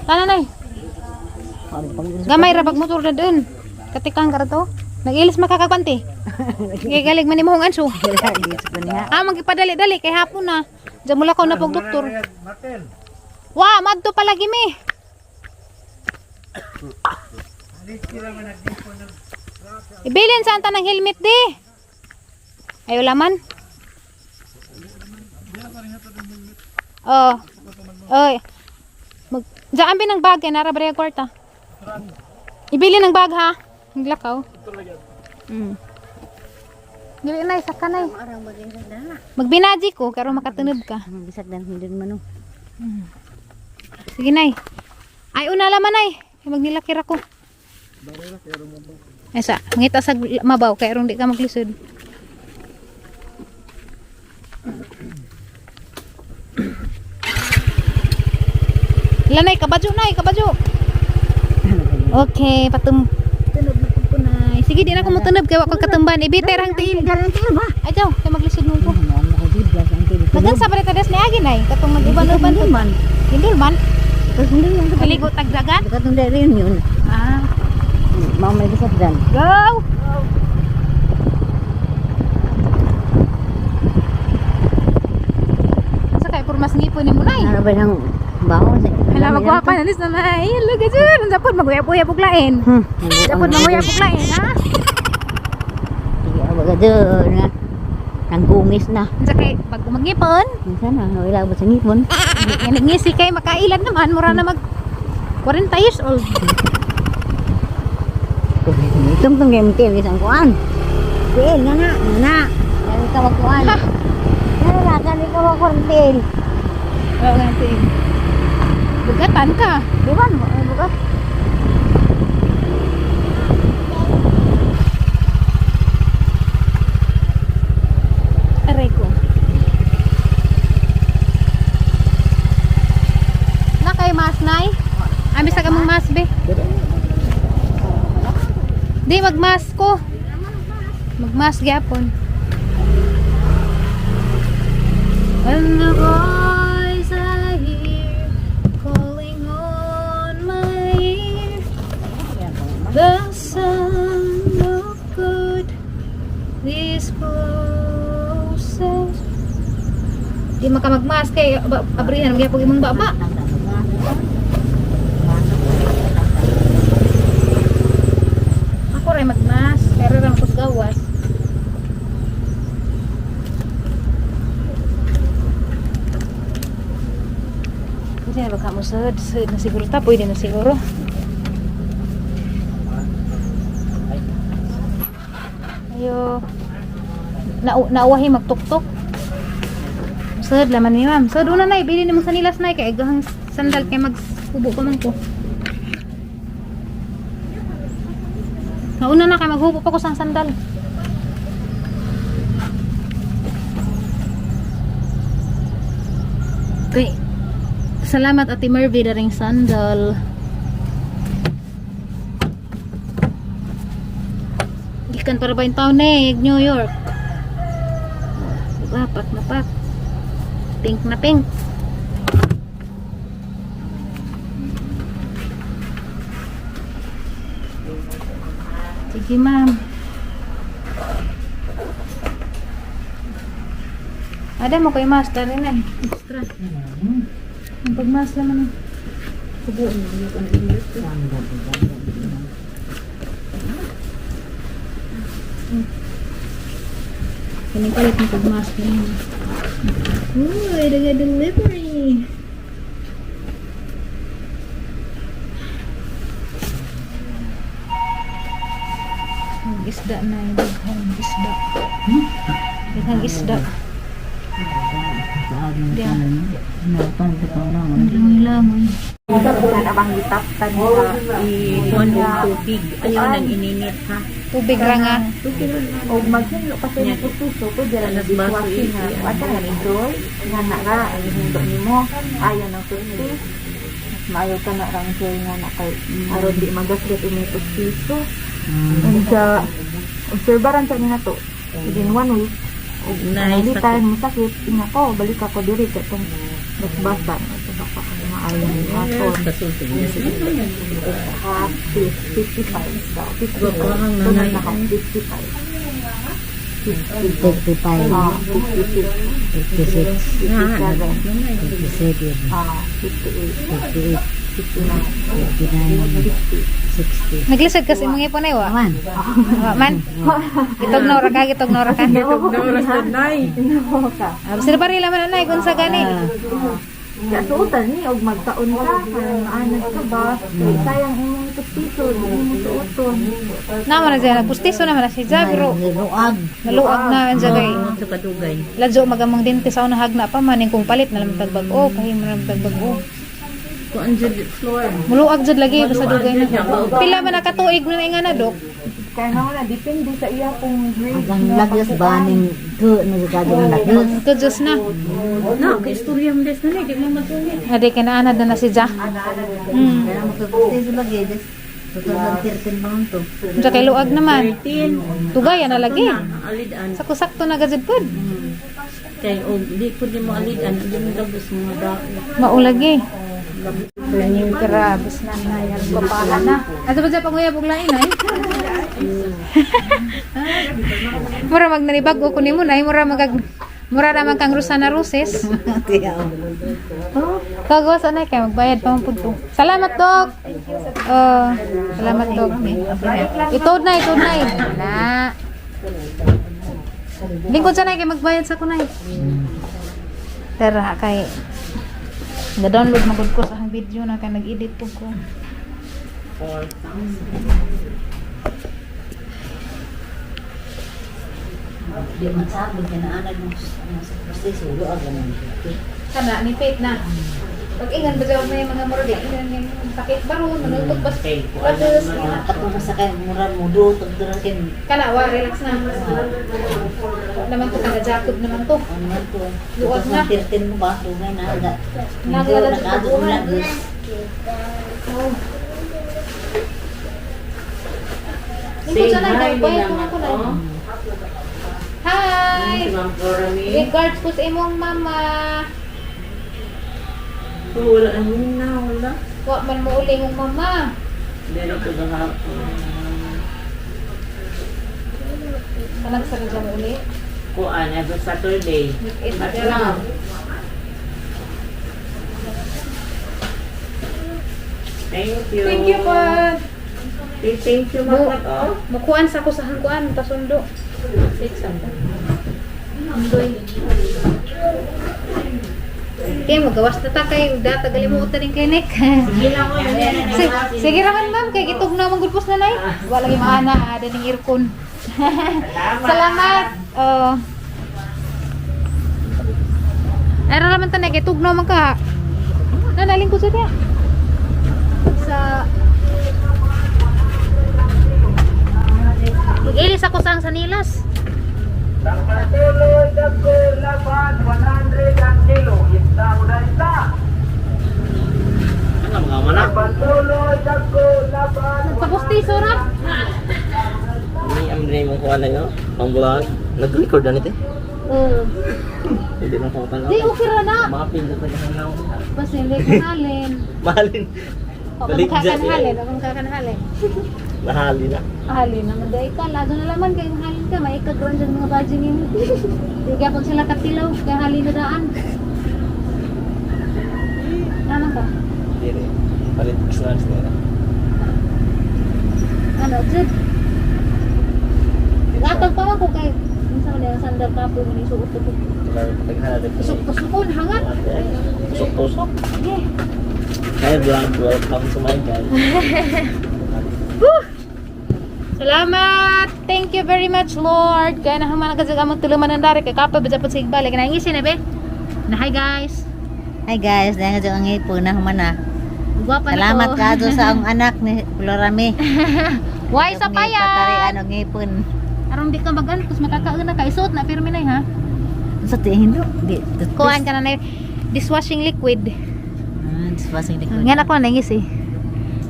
Tananay. Gamay ra pag motor na doon. Katikang ka to. Nag-ilis makakagpanti. Kay galing man imong anso. Magipadali-dali kay hapon na. Diyan mula ko na pog doktor. Wa, madto palagi mi. Ibilin sa anta ng helmet di. Ayo laman. Oh. Oy. Diyan ng bag kay nara bare kwarta. Ibili ng bag ha. Naglakaw. Dili na isa ka na. Magbinaji ko karo makatunob ka. Bisag dan hindi man. Sige nay. Ay una laman nay. Magnilakir ako. Esa, ngita sa mabaw kay aron di ka maglisod. Lanay kabadyo nay, kabadyo. Okay, tunog na pud ko nay. Sige di na ko mo tunob kay wa ko katumban. Ibiter hang tiil. Ay daw, kay maglisod mo ko. Dagan sa baretadas ni agi nay, katong mag-uban-uban man. Hindul man. Terus hindi yung Kaligo tagdagan. katong dari yun. Ah, Mau may bisag dan. go. Sa kay purmas ngipon ni mo nay. Ano ba yung baho sa? Hala magwapa na lis na nay. Hello gajud, dapat maguya-puya buglain. Dapat maguya buglain ha. Sige, abaga doon na. Nanggungis na. Sa kay pag magngipon, Minsan na, wala ba sa ngipon? ngisi kay makailan naman mura na mag 40 years old. Itong game isang kuan. Kuan nga. Kali ka magkuan. Kali ka magkuantil. Oo nga ting. Bugatan ka. Diwan mo, bukat. Aray ko. Na kay mas nay. Ami sa kamong mas be. Di magmas ko. Magmas gyapon. And the voice I hear calling on my ear, the sound of good this process. Di makamagmas kay abrihan gyapon imong baba. Ako rin magmas, pero lang kus gawas. Kasi na baka mo sahod na siguro ta, pwede na siguro. Ayo, nauwahi magtuktok. Sahod laman ni ma'am. Sahod una na, ibili ni mo sa nilas na, kaya gahang sandal kay maghubo pa man ko. Nauna na kay maghubo pa ko sang sandal. Okay. Salamat Ate Mervy daring sandal. Gikan para ba yung taon New York. Diba? Pat na pat. Pink na pink. Sige ma'am. Ada mo kay master rin eh. Extra. Ang pagmas naman eh. Kubuin mo yung pang-ilit. Kaning palit ng pagmas rin. Uy, daga delivery. Isda na yung daghang isda. Daghang isda. Langoy-langoy. Abang ditaptan sa ikuan og tubig. Ayaw nang ininit ha. Tubig ra nga. O magsinlo kasi ng putuso ko dira na dishwasher na. Wala na enjoy. Nga na ra ang hindo nimo. Ayaw ng tubig. Maayo ka na rang joy nga na kay aron di magaslit umitos piso. Sa obserbaran sa nina to. Within 1 week. Nice. Hindi tayo masakit. Ina ko, balik ako diri sa itong basbasan. Ito baka Ayaw ng hapon. Kasulting niya sa ito. Half 55 daw. 55. Parang Ito na nanay. naka 55. 55, 56. 56, 57. 57, 58. 58, 59. 59, 60. Naglisod kasi mga ipon ay wa. Aman. Wa man. Gitog na ora ka, gitog na ora ka. Oras na nay. Inawa ka. Sila pa rin laman anay kung sa gani. Kaya suotan ni og magtaon ka kaya maanas ka ba? Kaya sayang imong piso, hindi mo suoton. Naman na siya, nagpustiso naman na si Jabro. Niluag. Naluag na ang jagay. Sa kadugay. Ladyo magamang din sa unang hagna pa man kung palit na lang tagbag-o, kahit mo lang tagbag-o. Kung andyan floor. Muluag jud lagi basta dugay na. Pila man nakatuig na nga na dok. Kaya nga wala, depende sa iya kung grade. Ang lagyas ba ning to nagkagawin ng lagyas. Ito Diyos na. Na, istorya mo des na nay. Di mo matungit. Adi ka na anad na si Ja. Kaya magkakustay sa lagyas. 2013 ba to? Diya kay luag naman. 13. Tugayan na lagi. Alidan. Sakto-sakto na gajud pud. Kay o di po di mo alidan. Hindi mo labos mga dao. Maulagi. Yung karabis na na yan. Papahan na. Ato ba dyan pag-uyab og lain ay? Mura magnanibag ko kunin mo na. Mura naman kang Rosana Roses. Kagawas na kay magbayad pa man pud ko. Salamat dok. Salamat dok. Itod na. Na. Lingkod sa kay magbayad sa kunay. Tara kay na-download magud ko sa ang video na kay nag-edit po ko. Di man sabi ka na anad mo sa proseso, luag naman. Kana ni Pete na. Pag ingan ba daw may mga murade, ingan yung sakit baron, manutog bas. Pados. Katong sa kay mura mo do tagdara ken Kana wa relax na. Naman ko kana Jacob naman to. ano man to. Luag na. 2013 mo ba dugay na ada. Naglalad sa Nagkagawin buwan. lagyas. Oh. Lingkod sa nay, bayad ko na ko na. Hi! Regards po sa imong mama. Wala na, wala. Wa man mo uli mong mama. Dili ko gahapon. Kanang sa mo uli. Kuan, every Saturday. Weekend At na lang. lang. Thank you. Thank you po. Thank you, Makat. Oh. Mukuan sa ko sa hangkuan, pasundo. 600. Andoy. Okay, magawas na ta kay data galimutan ning klinik. Sige lang ko, yan. Sige raman ma'am, kay gitog na mong gulpos na nay. Wala gyud maana ada ning earcon. Salamat. Oh. Ay ra man ta na kay tugnaw man ka. Nanaling ko sa dia. Sa Mag-ilis ako sa Sanilas. Patuloy dagko laban 100 ang kilo isda udah isda. Ano mga manak? Patuloy dagko laban Nagpapustiso ra. Ini ambil mo kuha na yun, ang vlog. Nag-record na nito eh. Hindi na ko pala. Di okay ra na. Mga pinag na hanaw. Basta hindi kanhalin. Mahalin. O Balik dyan kakanhalin, o kakanhalin. Nahali na. Halin naman dahil ka, lado na laman kay halin ka, may ikagawin dyan mga bajing yun. Tiga po sila katilaw, kaya halin na daan. Ano ka? Hindi rin. Palit snacks na yun. Ano, Jud? Gatag pa man ko kay, minsan ko na sandal kapo, manisuot ko. Naghanap ko. Usok-usokon, hangat. Tusok-tusok. Yeah. Kaya vlog, welcome to my channel. Salamat! Thank you very much, Lord. Kaya nahaman agad sa among tuluman ng dari. Kaya kapag sa patsigbalik. Naingisin na, be? Na, hi, guys. Hi guys, dahil nga ang ipon na humana. Guwapa na Salamat ko. ka doon sa ang anak ni Florami. Why sa payan? Ano ngipon. Arong di ka mag-ano, tapos makakauna ka. Isuot na, pero minay, ha? Sa tihin do. Di. Kuhaan ka na na dishwashing liquid. Diswasing liquid. Nga na ko na nangis, eh.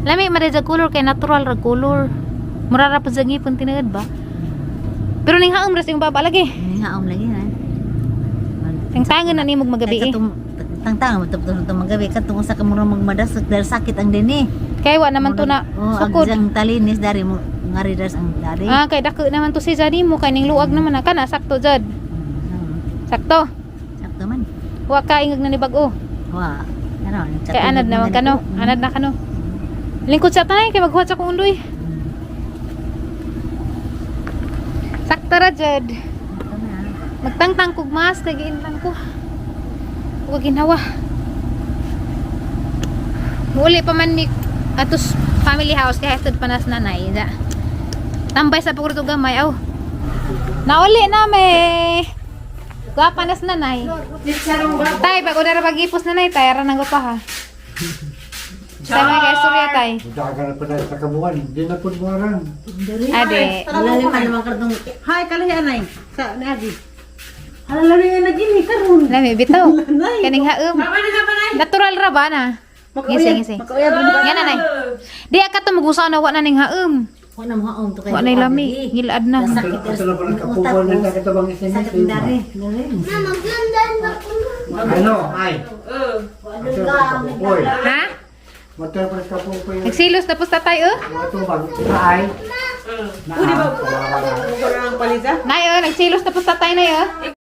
Lami, maradya color kay natural rag color. Murara po sa ngipon, tinagad ba? Pero ning haom ras yung baba lagi. Haom lagi ha. Ang tangan na ni mog magabi, eh. tang-tang betul-betul magabi kan tunggu sa kamurang magmadas dari sakit ang dini. Kay wa naman to na sukod. Ang talinis dari mo ngari das ang dari. Kay dako naman to si Jadi mo kay ning luag naman na kana sakto jud. Sakto. Sakto man. Wa ka ingag na ni bag-o. Wa. Ano? Kay anad naman kano. Anad na kano. Lingkod sa tanay kay maghuwat sa kong undoy. Sakto ra jud. Magtangtang kog mas kay giintan ko. Huwag ginawa. Muli pa man mi atos family house kay hastod panas nanay. Da. Tambay sa pagurto gamay aw. Nauli na me. Gwapa nas nanay. Tay pag una ra pag-ipos nanay tay ra nang pa ha. Sa mga kay surya tay. Daga na pala sa kabuan, hindi na po buwaran. Ade. Lalim ka naman kartong. Hay kalahi anay. Sa nagi. Hala lari na gini karon. Lami bitaw. Kaning haum. Natural ra ba na? Ngisi. Yan nanay. Di ka to magusaw na wa na ning haum. Wa na mo to kay. Wa na lami. Ngilad na. Sakit Ito na pala kapuan ng nakatabang Sakit isin. dari. Ano? Ay. Oy. Ha? Matay pa sa kapuan. Nagsilos tapos tatay Ito bang ay. Pwede ba? Kurang palisa. Nay nagsilos tapos tatay na